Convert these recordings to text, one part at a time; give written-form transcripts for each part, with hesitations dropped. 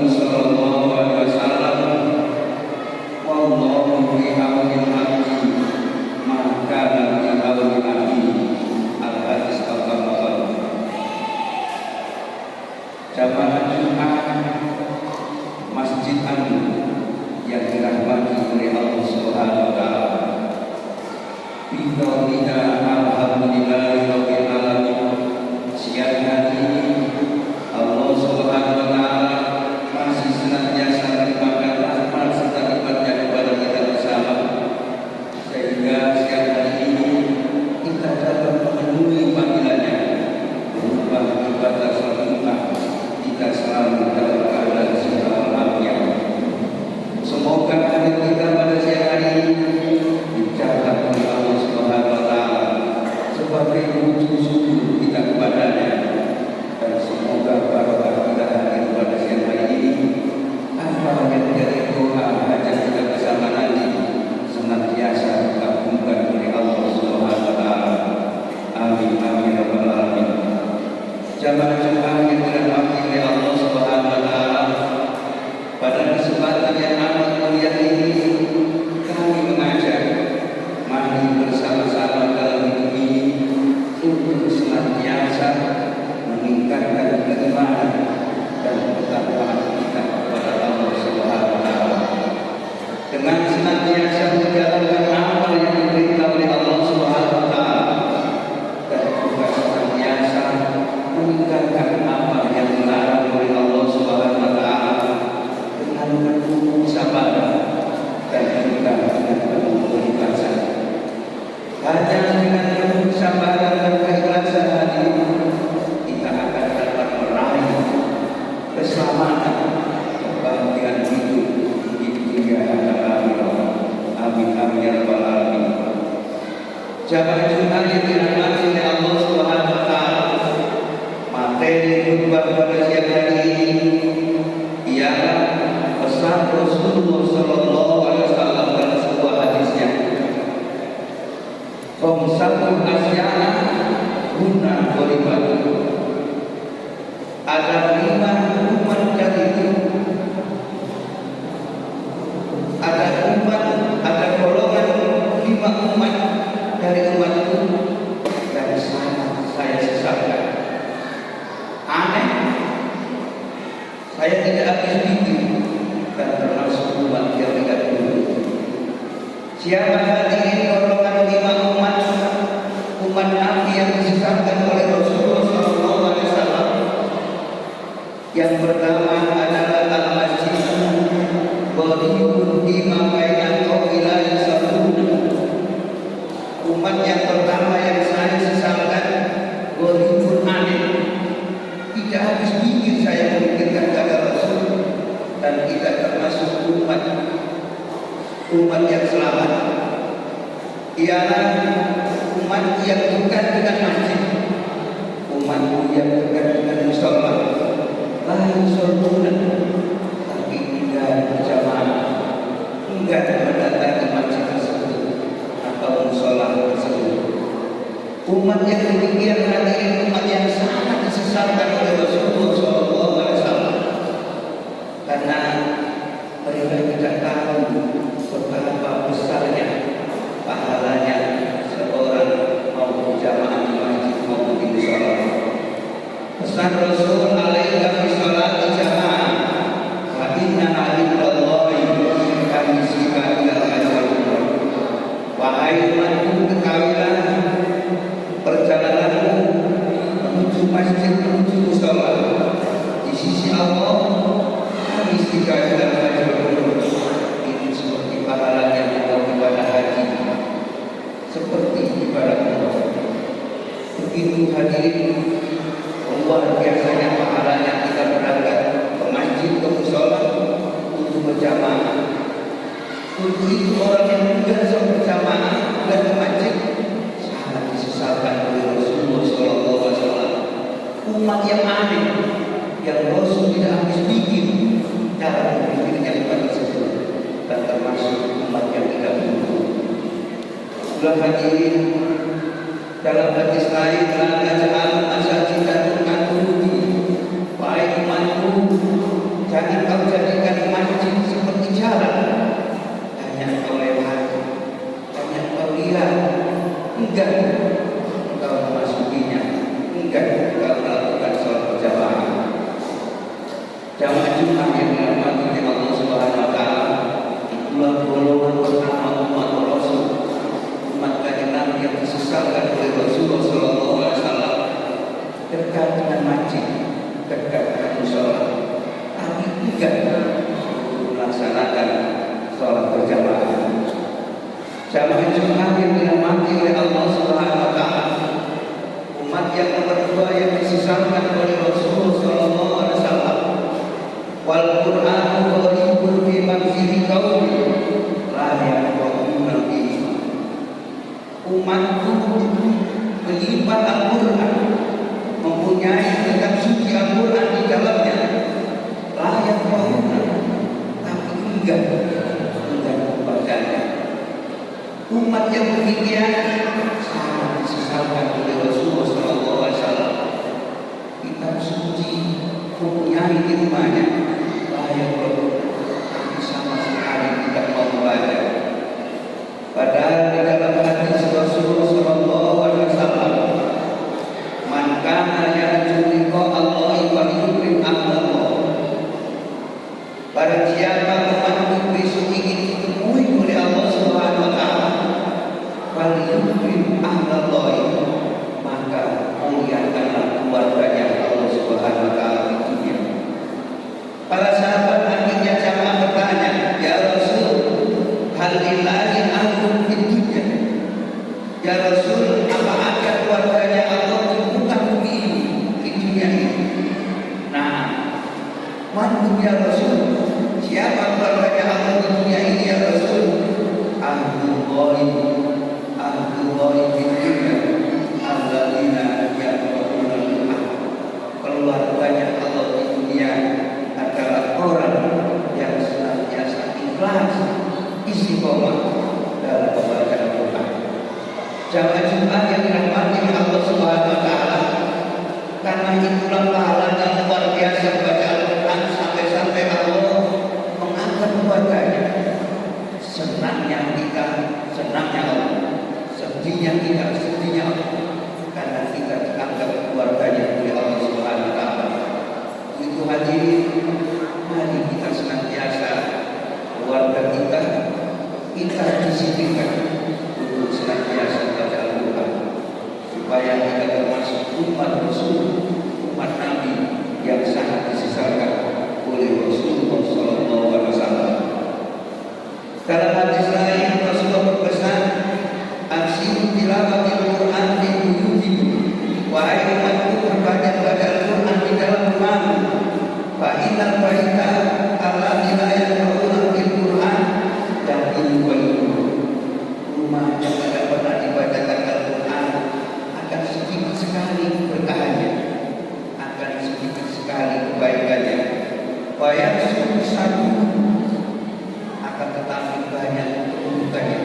sallallahu alaihi wasallam, wallahu fi aunil abdi maka fi aunil abdi. Al-hadis al-Qur'an. Jamaah Jumat Masjid Anu yang dirahmati oleh Allah Subhanahu wa taala. Bismillah, alhamdulillahirabbil alamin. Siang hari Allah Subhanahu wa taala masih senantiasa melimpahkan rahmat serta nikmat-Nya kepada kita bersama, sehingga siang hari ini kita dapat memenuhi panggilan-Nya berupa ibadah salat Jumat. Kita selalu dalam keadaan sehat walafiat. Semoga hari kita pada siang hari ini dicatat oleh Allah Subhanahu wa taala sebagai wujud syukur kita kepada-Nya, dan semoga barokah kita hadir pada siang hari ini. Apa yang menjadi doa hajat kita bersama nanti senantiasa dikabulkan oleh Allah Subhanahu wa taala. Amin amin ya rabbal alamin. Jamaah Jumat yang dirahmati oleh Allah Subhanahu wa taala, pada kesempatan yang amat mulia ini kami mengajak mari bersama-sama dalam hidup ini untuk senantiasa meningkatkan keimanan dan ketakwaan kita kepada Allah Subhanahu wa taala dengan senantiasa menjalankan amal yang diperintah oleh Allah Subhanahu wa taala, dan juga senantiasa meninggalkan apa yang dilarang oleh Allah Subhanahu wa taala dengan penuh sabar dan juga dengan penuh keikhlasan. Hanya dengan penuh sabar dan keikhlasan hati kita akan dapat meraih keselamatan, kebahagiaan hidup di dunia dan akhirat. Amin amin ya rabbal alamin. Jamaah Jumat yang dirahmati oleh Allah Subhanahu wa taala, materi khutbah pada siang hari ini ialah pesan Rasulullah sallallahu alaihi wasallam dalam sebuah hadisnya. Khamsatun asyana guna qoribatu. Ada 5 umat dari ada golongan 5 umat dari umatku yang sangat saya sesatkan. Aneh, saya tidak habis pikir, dan termasuk umat yang tidak dulu. Siapa hadirin golongan 5 umat Nabi yang disesatkan oleh Rasulullah SAW? Yang pertama adalah al-masjid qaribun bima baina qabilai sabun. Umat yang pertama yang saya sesalkan qaribun aneh. Tidak habis pikir saya memikirkan kata Rasul, dan kita termasuk umat yang selamat. Ialah umat yang dekat dengan masjid, umat yang dekat dengan mushola, lain sorbunan, tapi tidak berjamaah, enggak mendatangi masjid tersebut atau mushola tersebut. Umat yang demikian hadirin, umat yang sangat disesatkan oleh Rasulullah SAW, karena mereka tidak tahu betapa besarnya pahalanya seorang mau berjamaah di masjid maupun di mushola. Pesan Rasul alaika fi sholati jamaah fa inna indallahi kamisika ila ajal. Wahai umatku, ketahuilah perjalananmu menuju masjid, menuju mushola, di sisi Allah kamisika ila ajal. Ini seperti pahalanya kalau ibadah haji, seperti ibadah umrah. Begitu hadirin, luar biasanya pahalanya kita berangkat ke masjid, ke mushola untuk berjamaah. Untuk itu orang yang tidak berjamaah dan ke masjid sangat disesalkan oleh Rasulullah SAW. Umat yang aneh, yang Rasul tidak habis pikir cara berpikirnya ibadah tersebut, dan termasuk umat yang tidak beruntung. Ulah hadirin, dalam hadis lain, la taj'al masajida tu'adudi. Wahai umatku, jangan kamu enggan engkau memasukinya, enggan engkau melakukan sholat berjamaah. Jamaah Jumat yang dirahmati oleh Allah Subhanahu wa taala, itulah golongan pertama umat Rasul, umat kanjeng Nabi yang disesalkan oleh Rasulullah sallallahu alaihi wasallam dekat dengan masjid, dekat dengan mushola, tapi enggan melaksanakan sholat berjamaah. Jamaah Jumat yang dirahmati oleh Allah Subhanahu wa taala, umat yang nomor dua yang disesalkan oleh Rasulullah sallallahu alaihi wasallam. Wal Qur'anu gharibun fi manzili qaumi la yaqra'una bihi. Umatku menyimpan Al-Qur'an, mempunyai kitab suci Al-Qur'an di dalamnya, la yaqra'una, tapi enggan membacanya. Umat yang demikian sangat disesalkan oleh Rasulullah sallallahu alaihi wasallam. Kitab suci mempunyai di rumahnya, layak tapi sama sekali tidak mau membaca. Padahal di dalam hadis Rasulullah sallallahu alaihi wasallam, man kana yarju liqa Allah wa yukrim Allah. Barang siapa umatku besok ingin ditemui oleh Allah Subhanahu wa taala, wal yukrim Allah, maka muliakanlah keluarganya Allah Subhanahu wa taala. Para sahabat akhirnya jamaah bertanya, ya Rasul, hal lillahi ahlun fid dunya. Ya Rasul, apa ada keluarganya Allah di muka bumi ini, di dunia ini? Nah, manhum ya Rasul, siapa keluarganya Allah di dunia ini ya Rasul? Ahlul ghaib fid dunya alladzina yaqra'una al-Qur'an. Keluarganya Allah di dunia adalah orang yang senantiasa ikhlas, istiqomah dalam membaca Al-Quran. Jamaah Jumat yang dirahmati oleh Allah Subhanahu wa taala, karena itulah pahalanya luar biasa membaca Al-Quran sampai-sampai Allah mengangkat keluarganya. Senangnya kita, senangnya Allah. Sedihnya kita, sedihnya Allah, karena kita dianggap keluarganya oleh Allah Subhanahu wa taala. Itu hadirin, mari kita senantiasa keluarga kita disiplinkan untuk senantiasa baca Al-Quran, supaya kita termasuk umat Rasul, umat Nabi yang sangat disesalkan oleh Rasulullah sallallahu alaihi wasallam. Dalam hadis lain Rasulullah berpesan, "Aksiru tilawatil Quran fi buyutikum." Wahai umatku, perbanyak baca Al-Quran di dalam rumahmu. Fa innal baita allati la yaqra'una bil Quran yaqulu wa rumah yang tidak pernah dibacakan Al-Quran akan sedikit sekali berkahnya, akan sedikit sekali kebaikannya. Wa yasum satu, akan tetapi banyak keburukannya,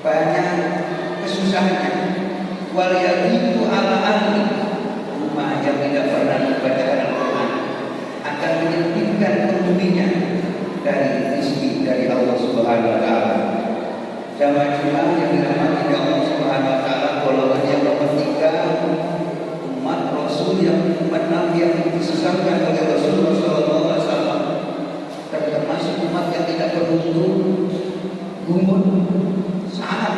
banyak kesusahannya. Wal yadiku ala ahli, rumah yang tidak pernah membacakan Al-Quran akan menyempitkan penghuninya dari rezeki dari Allah Subhanahu wa taala. Jamaah Jumat yang dirahmati oleh Allah Subhanahu wa taala, golongan yang nomor 3, umat Rasul yang umat Nabi yang disesalkan oleh Rasulullah sallallahu alaihi wasallam, dan termasuk umat yang tidak beruntung, gumun, sangat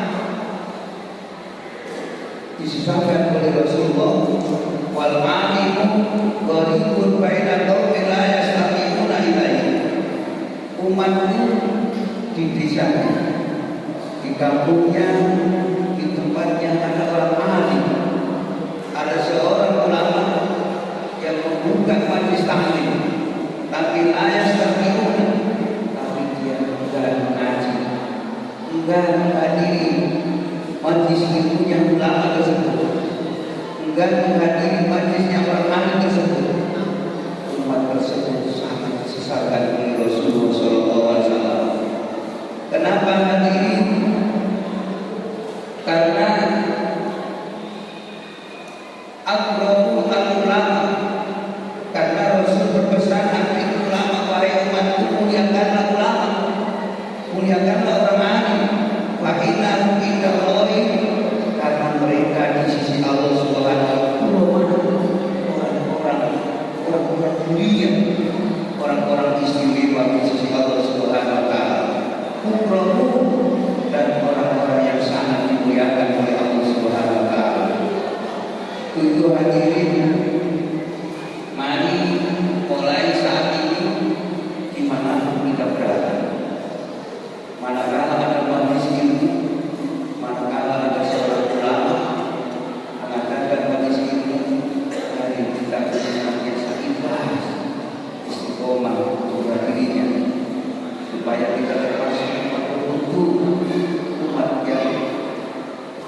disesalkan oleh Rasulullah. Wal alimu gharibun baina qaumin la yastami'una ilaihi. Umatku di desanya, di kampungnya, di tempatnya ada orang alim, ada seorang ulama yang membuka majlis taklim, tapi la yastami'una, tapi dia enggak mengaji, enggak menghadiri majlis ilmunya ulama tersebut, enggak menghadiri majlisnya orang alim tersebut. Umat tersebut sangat disesalkan oleh Rasulullah sallallahu alaihi wasallam. Kenapa hadirin? Karena Al-Qur'an al-ulama, karena Rasul berpesan, "Akrim ulama, wahai umatku, muliakanlah ulama, muliakanlah orang alim. Wa innahu indallahi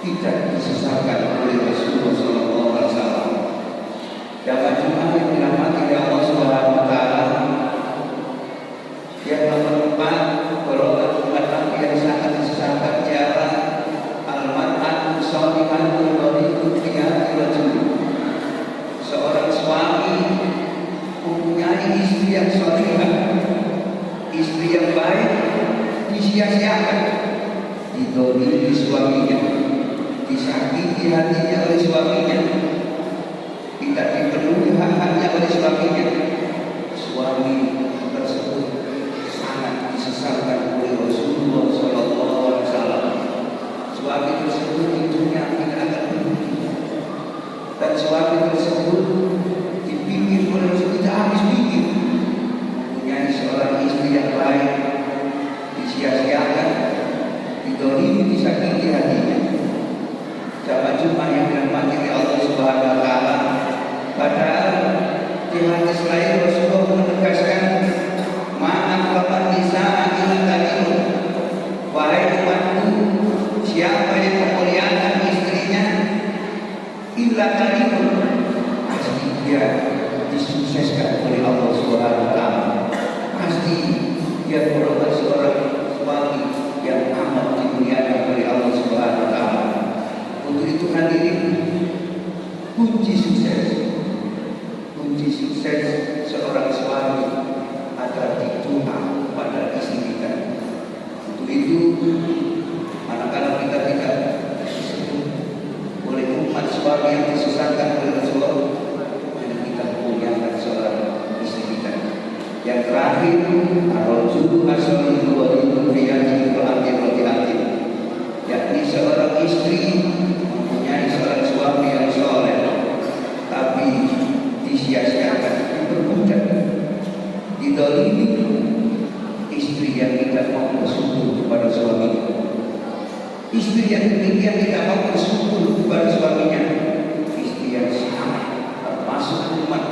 tidak disesatkan oleh Rasulullah SAW. Jamaah Jumat yang dirahmati oleh Allah Subhanahu wa taala, yang nomor 4, golongan umat Nabi yang sangat disesatkan ialah al-mar'atu shalihatu tariqu qiyamil rajul. Seorang suami mempunyai istri yang salihah, istri yang baik, disia-siakan, didolimi suaminya, disakiti hatinya oleh suaminya, tidak dipenuhi hak-haknya oleh suaminya. Suami tersebut sangat disesatkan oleh Rasulullah SAW. Suami tersebut di dunia tidak akan berhenti, dan suami tersebut dipimpin oleh Rasul tidak habis pikir. Mempunyai seorang istri yang baik, disia-siakan, didolimi, disakiti hatinya. Jamaah Jumat yang dirahmati oleh Allah Subhanahu wa taala, padahal di hadis lain Rasulullah menegaskan, ma'an kapan nisa'a ila kalimun, wahai umatku, siapa yang memuliakan istrinya illa kalimun, pasti dia disukseskan oleh Allah Subhanahu wa taala. Pasti dia merupakan seorang suami yang amat dimuliakan oleh Allah Subhanahu wa taala. Untuk itu hadirin, kunci sukses seorang suami adalah doa pada istri kita. Untuk itu, manakala kita tidak disebut oleh umat suami yang disesatkan oleh Rasulullah, kita muliakan seorang istri kita. Yang terakhir, ar-rajulu as-salihu waliyun fi yadihi rati, yakni seorang istri mempunyai seorang suami yang soleh, tapi disia-siakan, diperbudak, didolimi. Istri yang tidak mau bersyukur kepada suaminya, istri yang demikian tidak mau bersyukur kepada suaminya, istri yang sangat termasuk umat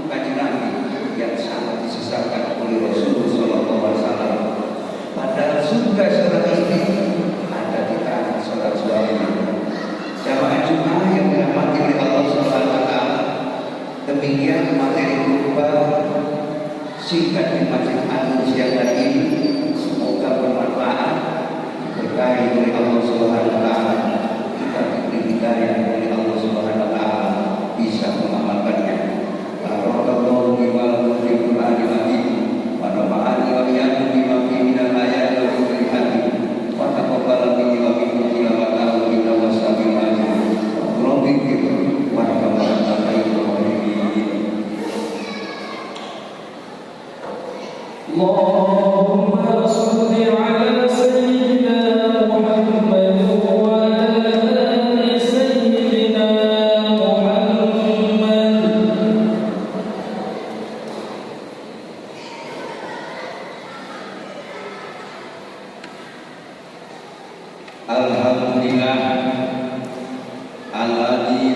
Kanjeng Nabi yang sangat disesatkan oleh Rasulullah SAW. Padahal surga seorang istri ada di tangan seorang suami. Jamaah Jumat yang dirahmati oleh Allah Subhanahu wa taala, demikian materi khutbah singkat di Masjid Agung siang hari ini. Semoga bermanfaat, berkahi oleh Allah Subhanahu wa taala. Kita diberi hidayah oleh Allah Subhanahu wa taala bisa mengamalkannya. Barakallahu li wa lakum fil Qur'anil azim wa nafa'ani wa iyyakum bima fihi minal ayati wa dhikril hakim. Wa taqabbal minni wa minkum tilawatahu innahu was-sami'ul 'alim. Rabbi ighfir warhamna wa khairul rahimin. Allahumma shalli ala sayyidina Muhammad wa ala ali sayyidina Muhammad. Alhamdulillah alladzi